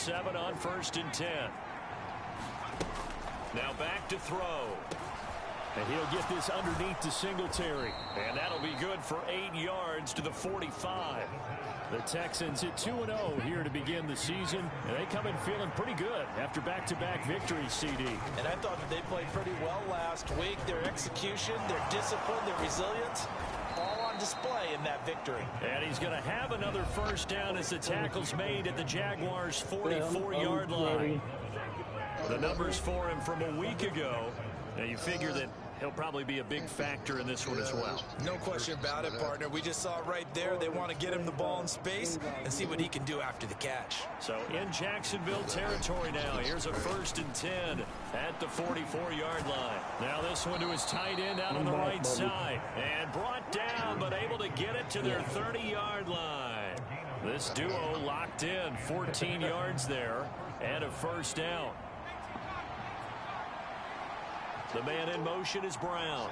7 on 1st and 10. Now back to throw. And he'll get this underneath to Singletary. And that'll be good for 8 yards to the 45. The Texans at 2-0 here to begin the season. And they come in feeling pretty good after back-to-back victories, CD. And I thought that they played pretty well last week. Their execution, their discipline, their resilience, all on display in that victory. And he's going to have another first down as the tackle's made at the Jaguars' 44-yard line. The numbers for him from a week ago. Now you figure that he'll probably be a big factor in this one as well. No question about it, partner. We just saw it right there. They want to get him the ball in space and see what he can do after the catch. So in Jacksonville territory now. Here's a 1st and 10 at the 44-yard line. Now this one to his tight end out on the right side. And brought down, but able to get it to their 30-yard line. This duo locked in. 14 yards there and a first down. The man in motion is Brown.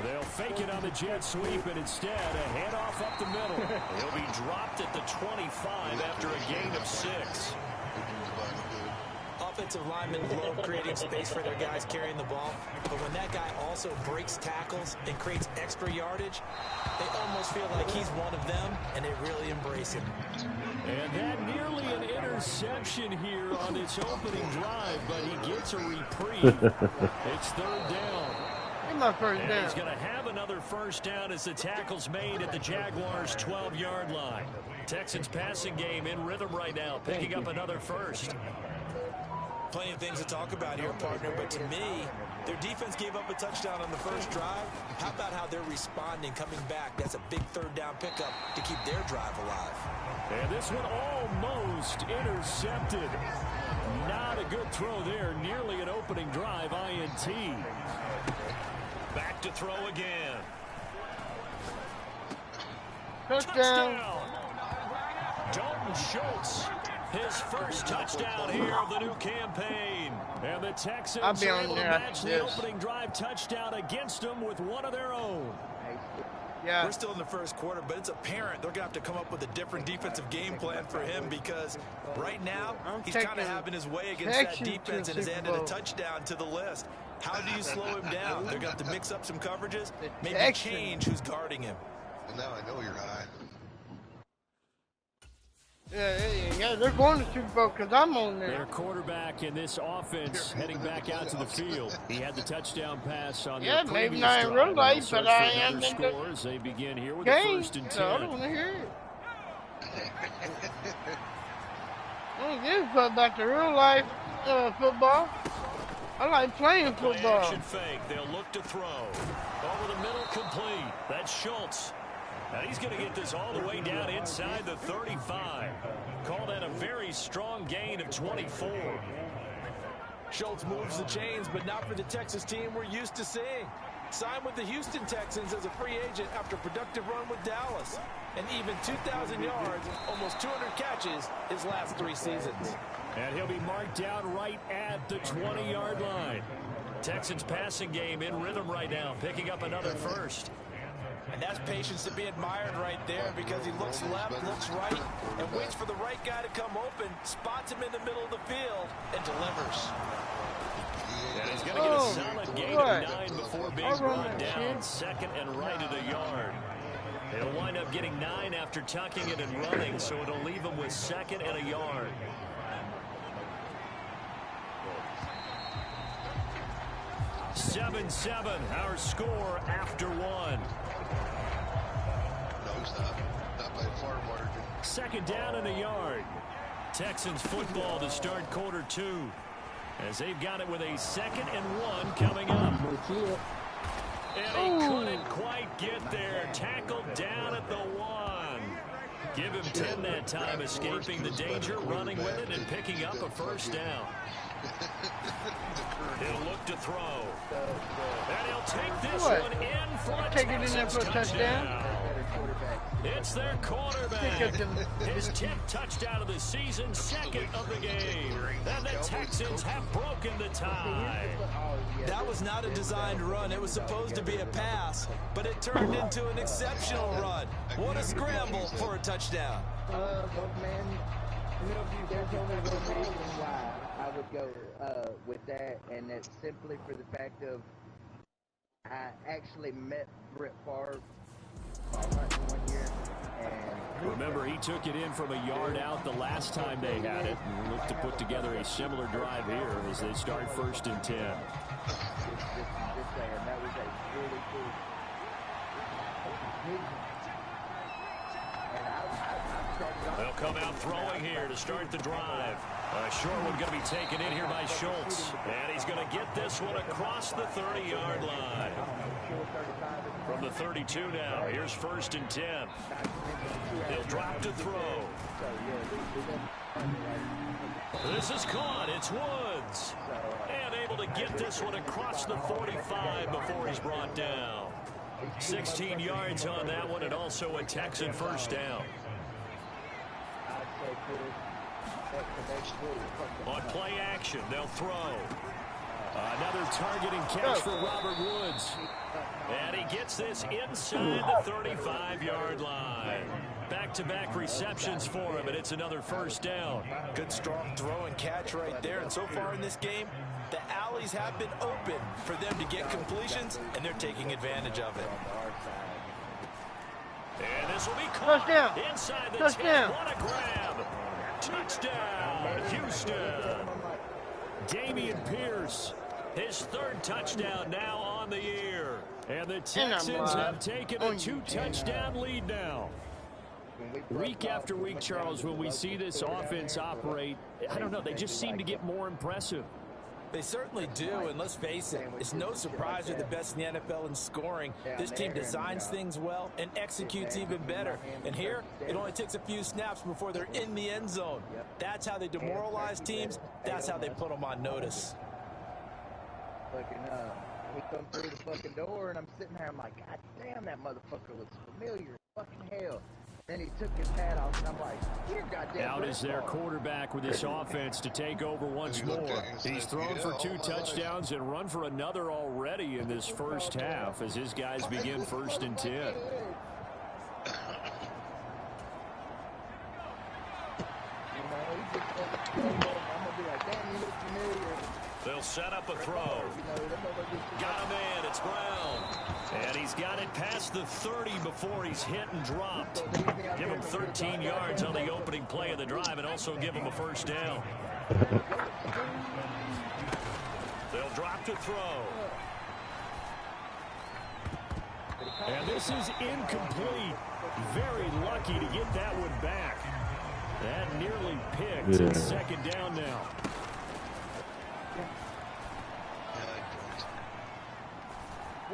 They'll fake it on the jet sweep, and instead a handoff up the middle. He'll be dropped at the 25 after a gain of 6. Offensive linemen love creating space for their guys carrying the ball, but when that guy also breaks tackles and creates extra yardage, they almost feel like he's one of them, and they really embrace him. And that nearly an interception here on its opening drive, but he gets a reprieve. It's 3rd down. And he's going to have another first down as the tackle's made at the Jaguars' 12-yard line. Texans passing game in rhythm right now, picking up another first. Plenty of things to talk about here, partner, but to me, their defense gave up a touchdown on the first drive. How about how they're responding, coming back? That's a big 3rd down pickup to keep their drive alive. And this one almost intercepted. Not a good throw there. Nearly an opening drive, INT. Back to throw again. Touchdown. Dalton Schultz. His first touchdown here of the new campaign. And the Texans are able to match the opening drive touchdown against them with one of their own. Yeah. We're still in the first quarter, but it's apparent they're going to have to come up with a different defensive game plan for him because right now he's kind of having his way against that defense and has added a touchdown to the list. How do you slow him down? They're going to have to mix up some coverages, maybe change who's guarding him. And now I know you're high. Yeah, they're going to Super Bowl because I'm on there. Their quarterback in this offense heading back out to the field. He had the touchdown pass on their previous maybe not in real life, but I am in the scores. They begin here with game, a 1st and 10. So I don't want to hear it. I don't give a fuck about the real life football. I like playing football. Action fake. They'll look to throw. Over the middle, complete. That's Schultz. And he's going to get this all the way down inside the 35. Call that a very strong gain of 24. Schultz moves the chains, but not for the Texas team we're used to seeing. Signed with the Houston Texans as a free agent after a productive run with Dallas. And even 2,000 yards, almost 200 catches his last 3 seasons. And he'll be marked down right at the 20-yard line. Texans passing game in rhythm right now, picking up another first. And that's patience to be admired right there because he looks left, looks right, and waits for the right guy to come open, spots him in the middle of the field, and delivers. And he's going to get a solid gain of 9 before being brought down. 2nd and right of the yard. He'll wind up getting 9 after tucking it and running, so it'll leave him with 2nd and a yard. Seven, our score after 1. No, it's not. Not by far margin. 2nd down and a yard. Texans football to start quarter 2. As they've got it with a 2nd and 1 coming up. And he couldn't quite get there. Tackled down at the 1. Give him 10 that time, escaping the danger, running with it, and picking up a first down. He'll look to throw. And he'll take this one in for a Texans touchdown. It's their quarterback. His 10th touchdown of the season, 2nd of the game. And the Texans have broken the tie. That was not a designed run. It was supposed to be a pass, but it turned into an exceptional run. What a scramble for a touchdown. There's only one reason why I would go with that, and it's simply for the fact of I actually met Brett Favre one year. And remember, he took it in from a yard out the last time they had it, and looked to put together a similar drive here as they start 1st and 10. Just saying, that was a really cool vision. They'll come out throwing here to start the drive. A short one going to be taken in here by Schultz. And he's going to get this one across the 30-yard line. From the 32 now, here's 1st and 10. They'll drop to throw. This is caught. It's Woods. And able to get this one across the 45 before he's brought down. 16 yards on that one, and also a Texan 1st down. On play action, they'll throw. Another targeting catch for Robert Woods. And he gets this inside the 35-yard line. Back-to-back receptions for him, and it's another 1st down. Good, strong throw and catch right there. And so far in this game, the alleys have been open for them to get completions, and they're taking advantage of it. And this will be caught. Touchdown. Inside the Touchdown. 10. What a grab. Touchdown, Houston. Damian Pierce, his 3rd touchdown now on the year. And the Texans have taken a 2-touchdown lead now. Week after week, Charles, when we see this offense operate, I don't know, they just seem to get more impressive. They certainly do, and let's face it, it's no surprise they're the best in the NFL in scoring. This team designs things well and executes even better. And here, it only takes a few snaps before they're in the end zone. That's how they demoralize teams. That's how they put them on notice. He come through the fucking door, and I'm sitting there, I'm like, God damn, that motherfucker looks familiar. Fucking hell. Then he took his hat off, and I'm like, you're goddamn. Out is their quarterback with this offense to take over once more. He's thrown for 2 touchdowns and run for another already in this first half as his guys begin 1st and 10. They'll set up a throw. Got him in. It's Brown. And he's got it past the 30 before he's hit and dropped. Give him 13 yards on the opening play of the drive and also give him a 1st down. They'll drop to throw. And this is incomplete. Very lucky to get that one back. That nearly picked. It's 2nd down now.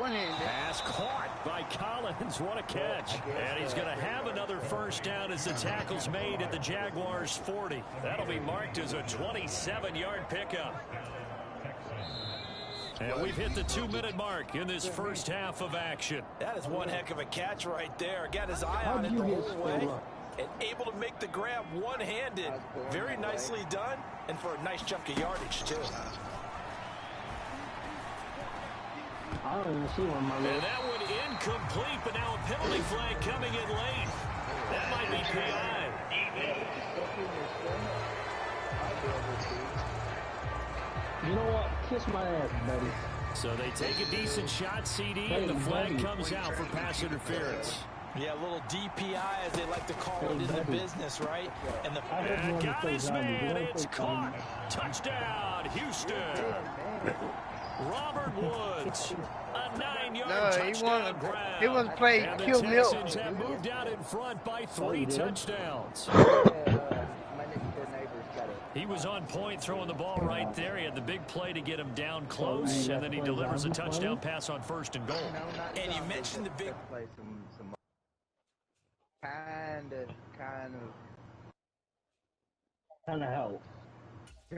Pass caught by Collins. What a catch. And he's going to have another 1st down as the tackle's made at the Jaguars' 40. That'll be marked as a 27-yard pickup. And we've hit the 2-minute mark in this first half of action. That is one heck of a catch right there. Got his eye on it the whole way and able to make the grab one-handed. Very nicely done, and for a nice chunk of yardage, too. I don't even see one, my And that one incomplete, but now a penalty flag coming in late. That might be PI. You know what? Kiss my ass, buddy. So they take a decent shot, CD, and the flag comes out for pass interference. Yeah, a little DPI, as they like to call it in the business, right? And the got his man. It's caught. Touchdown, Houston. Robert Woods, a 9-yard touchdown grab. He wasn't playing Q Milk. The Texans have moved out in front by 3 touchdowns. He was on point throwing the ball right there. He had the big play to get him down close, and then he delivers a touchdown pass on 1st and goal. And you mentioned the big play. Some kind of help. All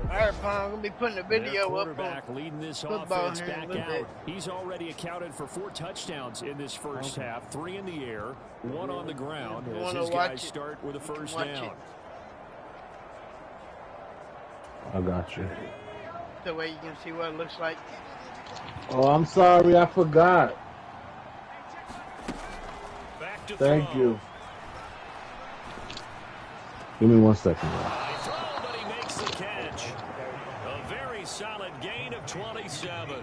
right, Pong, I'm going to be putting a video up quarterback leading this offense back out. He's already accounted for 4 touchdowns in this first half, 3 in the air, 1 on the ground, as his guys start with a 1st down. I got you. That way you can see what it looks like. Oh, I'm sorry, I forgot. Back to Thank throw. you. Give me 1 second, bro. High throw, but he makes the catch. A very solid gain of 27.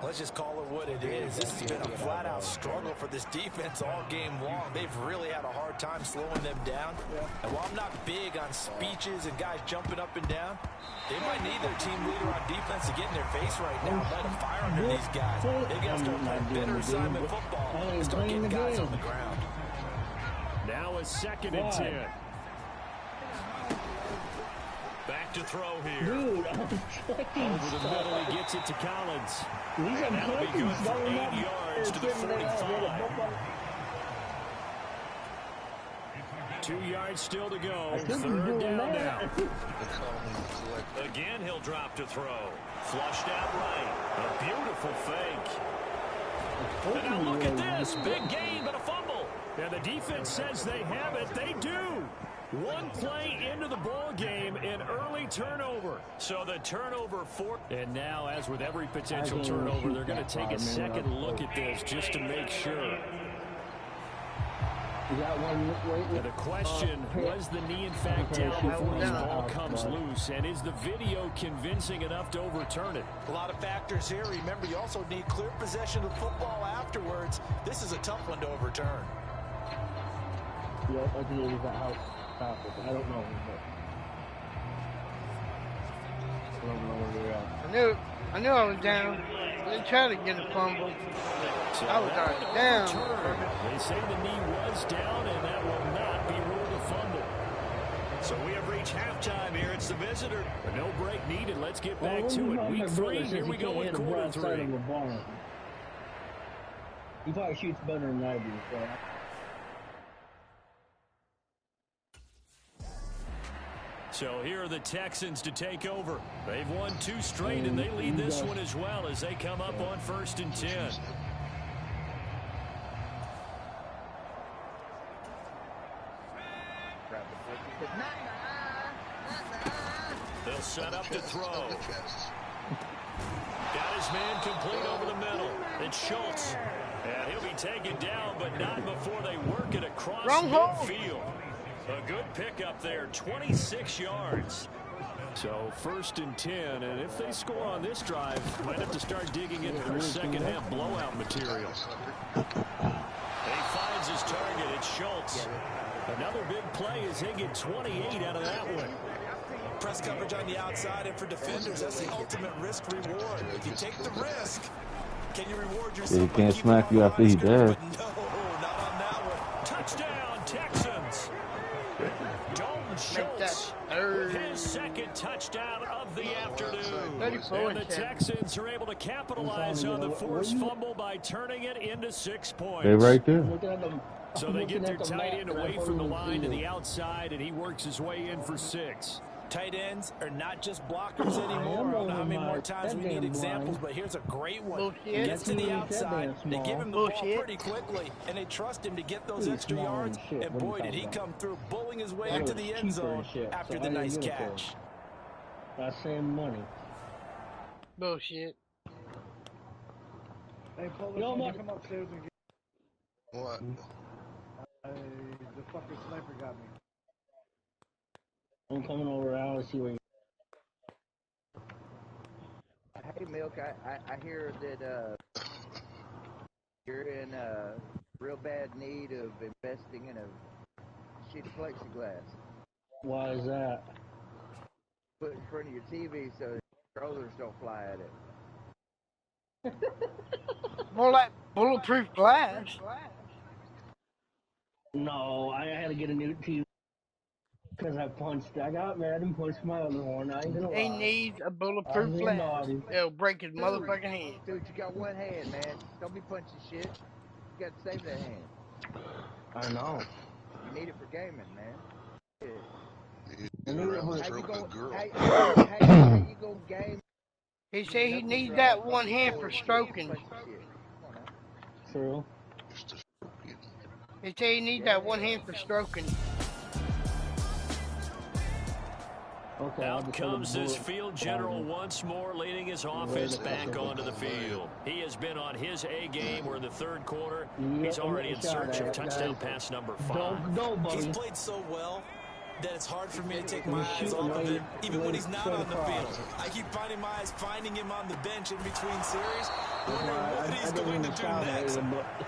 Let's just call it what it is. This has been a flat-out struggle for this defense all game long. They've really had a hard time slowing them down. And while I'm not big on speeches and guys jumping up and down, they might need their team leader on defense to get in their face right now and light a fire under these guys. They've got to start playing better assignment football and start getting guys on the ground. Now a 2nd and 10. Back to throw here. Dude, over the middle, he gets it to Collins. And that'll be good for 8 yards to the 45. 2 yards still to go. 3rd down now. Again, he'll drop to throw. Flushed out right. A beautiful fake. And now look at this. Big gain, but a fumble. And the defense says they have it. They do. 1 play into the ball game, an early turnover. So the turnover for, and now, as with every potential turnover, they're going to take a second look at this just to make sure. And the question, was the knee in fact down before this ball comes loose? And is the video convincing enough to overturn it? A lot of factors here. Remember, you also need clear possession of football afterwards. This is a tough one to overturn. Yeah, I think it was that house. I don't know. I don't know where they're at. I knew I was down. They tried to get a fumble. So I was already down. They say the knee was down, and that will not be ruled a fumble. So we have reached halftime here. It's the visitor. But no break needed. Let's get back to it. Week 3, here we go with quarter 3. He probably shoots better than I do, so. So here are the Texans to take over. They've won 2 straight, and they lead this one as well as they come up on 1st and 10. They'll set up to throw. Got his man complete over the middle. It's Schultz. And he'll be taken down, but not before they work it across midfield. A good pickup there, 26 yards. So 1st and 10, and if they score on this drive, might have to start digging in for second-half blowout material. He finds his target. It's Schultz. Another big play as they get 28 out of that one. Press coverage on the outside, and for defenders, that's the ultimate risk-reward. If you take the risk, can you reward yourself? He can't smack you after he does. No, not on that one. Touchdown, Texans. Dalton Schultz with his 2nd touchdown of the afternoon. And the Texans are able to capitalize on the forced fumble by turning it into 6 points. They're right there. So they get their tight end away from the line to the outside, and he works his way in for 6. Tight ends are not just blockers anymore. I don't know how many more times we need examples, but here's a great one. He gets to the outside, they give him the ball pretty quickly, and they trust him to get those extra yards. And boy, did he come through, bulling his way into the end zone after the nice catch. That's same money. Bullshit. Hey, Polish, come upstairs and get... What? The fucking sniper got me. I'm coming over. I want to see where you... Hey, Milk, I hear that you're in real bad need of investing in a sheet of plexiglass. Why is that? Put in front of your TV so rollers don't fly at it. More like bulletproof glass. No, I had to get a new TV because I got mad and punched my other one. I ain't gonna lie. He needs a bulletproof glass. It'll break his motherfucking hand. Dude, you got one hand, man. Don't be punching shit. You got to save that hand. I know. You need it for gaming, man. Yeah. How you go game? He said he needs that one hand for stroking. True. He said he needs that one hand for stroking. Okay, out comes this field general once more, leading his offense back onto the field. He has been on his A game. We're in the 3rd quarter. He's already in search of touchdown pass number 5. He's played so well. that it's hard for me to take my eyes off of him, even when he's not on the field. I keep finding my eyes finding him on the bench in between series, wondering what he's going to do next.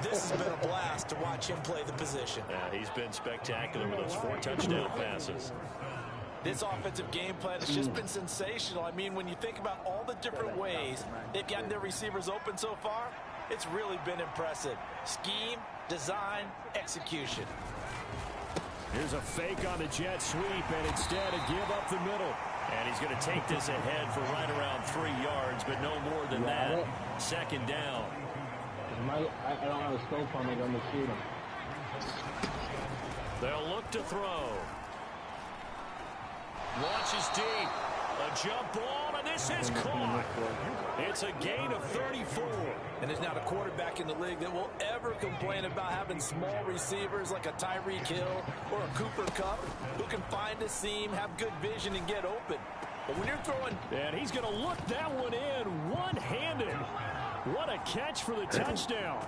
This has been a blast to watch him play the position. Yeah, he's been spectacular with those 4 touchdown passes. This offensive game plan has just been sensational. I mean, when you think about all the different ways they've gotten their receivers open so far, it's really been impressive. Scheme, design, execution. Here's a fake on the jet sweep, and instead a give up the middle. And he's going to take this ahead for right around 3 yards, but no more than that. Second down. I don't have a scope on it on the shoot him. They'll look to throw. Launches deep. A jump ball, and this is caught. It's a gain of 34. And there's not a quarterback in the league that will ever complain about having small receivers like a Tyreek Hill or a Cooper Kupp who can find a seam, have good vision, and get open. But when you're throwing... And he's going to look that one in one-handed. What a catch for the touchdown.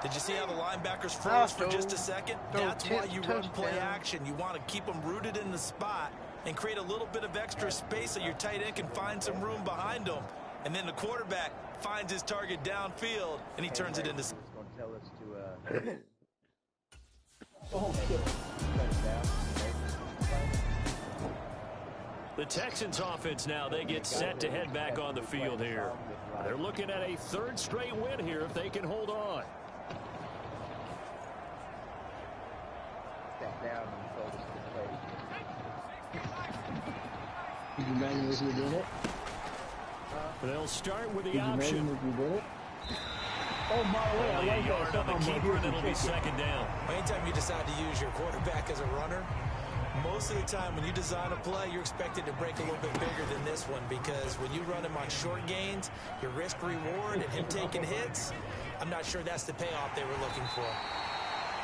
Did you see how the linebackers froze for just a second? That's why you run play action. You want to keep them rooted in the spot and create a little bit of extra space so your tight end can find some room behind them. And then the quarterback finds his target downfield, and he turns it into... The Texans offense now, they get set to head back on the field here. They're looking at a 3rd straight win here if they can hold on. Step down and throw this to play. Did you imagine if you did it? They'll start with the option. If you did it? Oh, by the way, I like yard on the keeper, and it'll be second down. Anytime you decide to use your quarterback as a runner, most of the time when you design a play, you're expected to break a little bit bigger than this one, because when you run him on short gains, your risk-reward and him taking hits, I'm not sure that's the payoff they were looking for.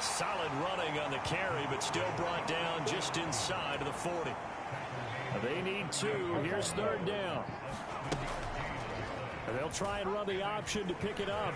Solid running on the carry, but still brought down just inside of the 40. They need 2. Here's 3rd down. And they'll try and run the option to pick it up.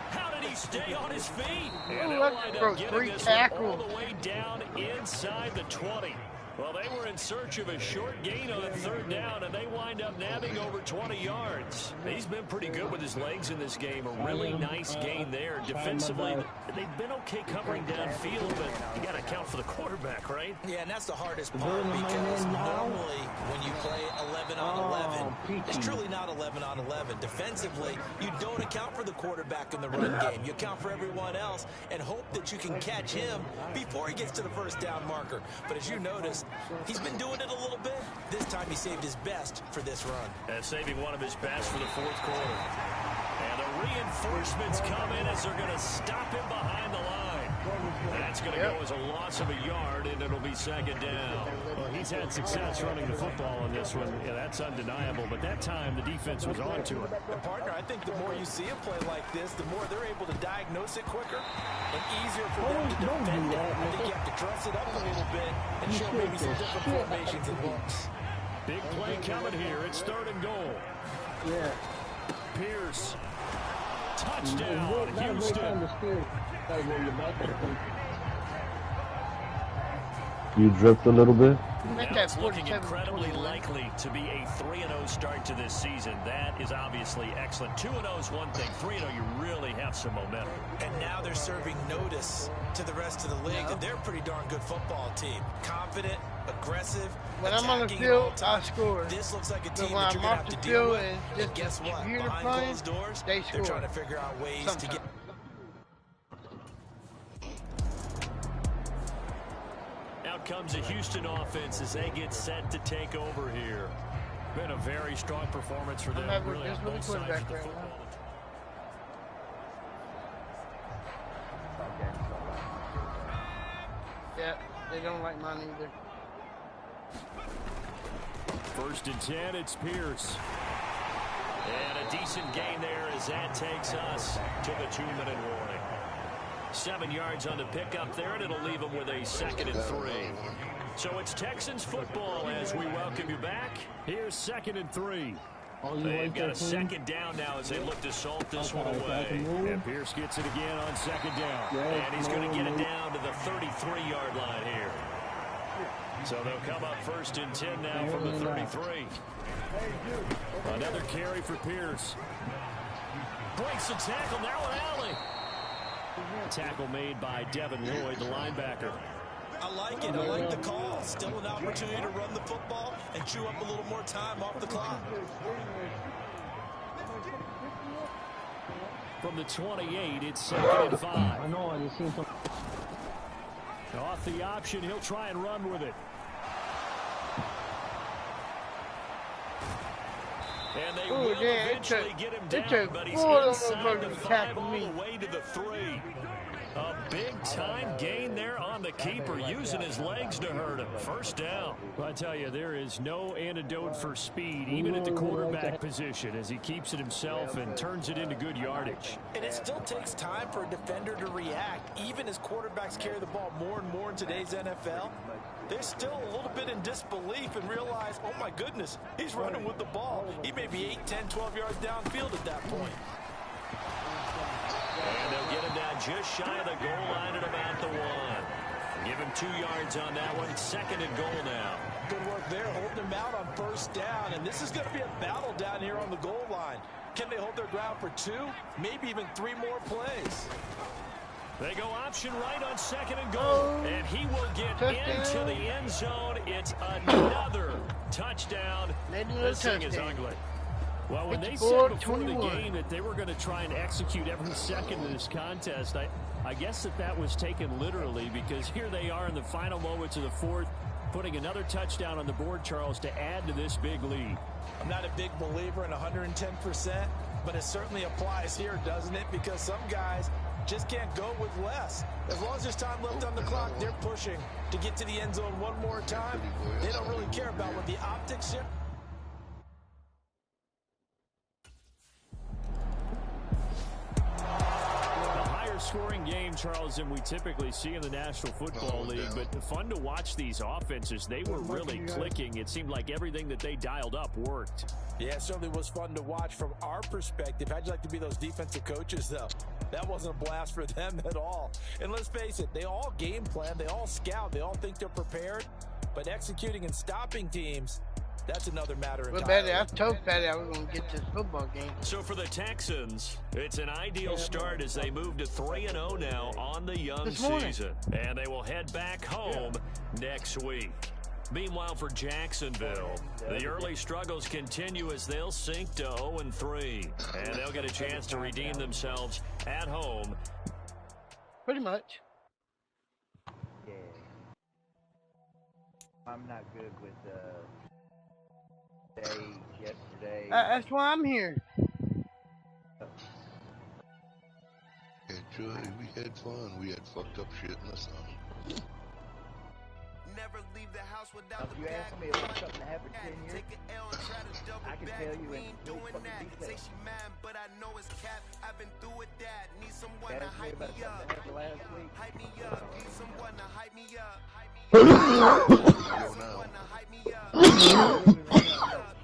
How did he stay on his feet? And they'll wind up getting this one all the way down inside the 20. Well, they were in search of a short gain on 3rd down, and they wind up nabbing over 20 yards. He's been pretty good with his legs in this game. A really nice gain there. Defensively, they've been okay covering downfield, but you got to account for the quarterback, right? Yeah, and that's the hardest part, because normally when you play 11 on 11, it's truly not 11 on 11. Defensively, you don't account for the quarterback in the run game. You account for everyone else and hope that you can catch him before he gets to the 1st down marker. But as you notice, he's been doing it a little bit. This time he saved his best for this run. Saving one of his best for the 4th quarter. And the reinforcements come in as they're going to stop him behind the line. That's going to go as a loss of a yard, and it'll be second down. Well, he's had success running the football on this one. Yeah, that's undeniable. But that time, the defense was on to it. And partner, I think the more you see a play like this, the more they're able to diagnose it quicker and easier for them to defend it. I think you have to dress it up a little bit and show maybe some different formations and looks. Big play coming here. It's 3rd and goal. Yeah. Pierce. Touchdown, Houston. You dripped a little bit? It's looking incredibly likely to be a 3-0 start to this season. That is obviously excellent. 2-0 is one thing. 3-0, you really have some momentum. And now they're serving notice to the rest of the league that they're a pretty darn good football team. Confident, aggressive, when I'm on the field, I score. This looks like a So team when that you're I'm going off to have the to deal field with. and And guess what? computer Behind playing, closed doors, they they're score. trying to figure out ways to get... Out comes the Houston offense as they get set to take over here. Been a very strong performance for them. Really on both sides of the football. Yeah, they don't like mine either. 1st and 10, it's Pierce. And a decent gain there as that takes us to the 2-minute warning. 7 yards on the pickup there, and it'll leave them with a 2nd and 3. So it's Texans football as we welcome you back. Here's 2nd and 3. They've got a second down now as they look to salt this one away. And Pierce gets it again on second down. And he's going to get it down to the 33-yard line here. So they'll come up first and 10 now from the 33. Another carry for Pierce. Breaks the tackle, now an alley. Tackle made by Devin Lloyd, the linebacker. I like it. I like the call. Still an opportunity to run the football and chew up a little more time off the clock. From the 28, it's 2nd and 5. I know, I just seen some. Off the option, he'll try and run with it. And they will eventually get him down, but he's inside the 5 all the way to the 3. A big-time gain there on the keeper, using his legs to hurt him. First down. Well, I tell you, there is no antidote for speed, even at the quarterback position, as he keeps it himself and turns it into good yardage. And it still takes time for a defender to react, even as quarterbacks carry the ball more and more in today's NFL. They're still a little bit in disbelief and realize, oh, my goodness, he's running with the ball. He may be 8, 10, 12 yards downfield at that point. And they'll get him down just shy of the goal line at about the 1. Give him 2 yards on that one. 2nd and goal now. Good work there, holding him out on first down. And this is going to be a battle down here on the goal line. Can they hold their ground for 2, maybe even 3 more plays? They go option right on 2nd and goal. And he will get into the end zone. It's another touchdown. This thing is ugly. Well, when they said before the game that they were going to try and execute every second of this contest, I guess that was taken literally, because here they are in the final moments of the 4th, putting another touchdown on the board, Charles, to add to this big lead. I'm not a big believer in 110%, but it certainly applies here, doesn't it? Because some guys just can't go with less. As long as there's time left on the clock, they're pushing to get to the end zone one more time. They don't really care about what the optics shift. Scoring game, Charles, than we typically see in the National Football League, but fun to watch these offenses. They were really clicking. It seemed like everything that they dialed up worked. Yeah, it certainly was fun to watch from our perspective. How'd you like to be those defensive coaches, though? That wasn't a blast for them at all. And let's face it, they all game plan, they all scout, they all think they're prepared, but executing and stopping teams, that's another matter entirely. Well, Betty, I told Betty I was going to get this football game. So for the Texans, it's an ideal start as they move to 3-0 now on the young season. And they will head back home next week. Meanwhile, for Jacksonville, the early struggles continue as they'll sink to 0-3. And they'll get a chance to redeem themselves at home. Pretty much. Yeah. I'm not good with yesterday. That's why I'm here. Enjoy. We had fun. We had fucked up shit in the sun. Never leave the house without If you ask me if something happened 10 years, I can tell you in 3 fucking details. Say she mad, but I know it's cap. I've been through with that. Need someone to Ask me hype about me something up. that happened last week. Hype me up. Need someone to hype me up. Yo, now. Hype me up.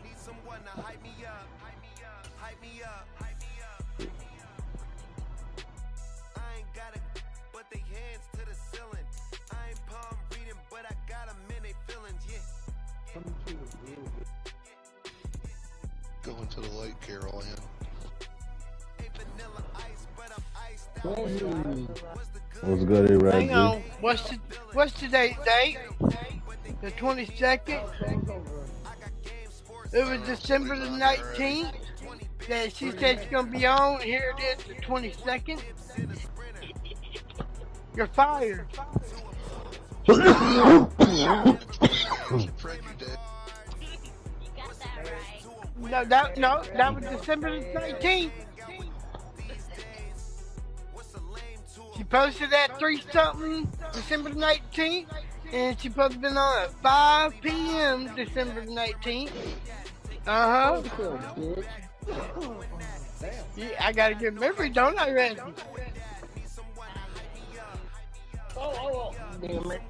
Need someone to hype me up. Hype me up. Hype me up. Hype me up. I ain't got it, but they hands to the ceiling. I ain't palm reading, but I got them in they feelings, yeah. Going to the light, Carol Ann. What's good, A-Rad? Hang on. What's today's date? The 22nd? It was December the 19th that she said she's going to be on. Here it is, the 22nd. You're fired. No, that was December the 19th. She posted at 3-something December the 19th, and she supposed to been on at 5 p.m. December the 19th. Yeah, I got a good memory, don't I, Randy? Oh, damn it.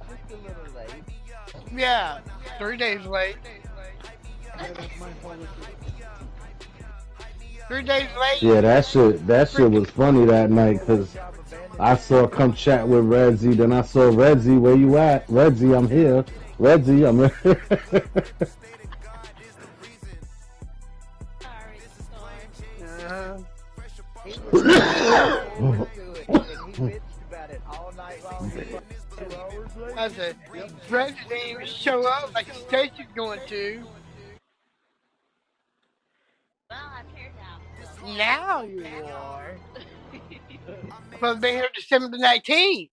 Just a little late. Yeah, 3 days late. 3 days late. Yeah, that shit was funny that night because I saw come chat with Redzy, then I saw Redzy, where you at? Redzy, I'm here. Redzy, I'm here. I said, Fred didn't even show up like he said he's going to. Now you are. Supposed to be here December 19th.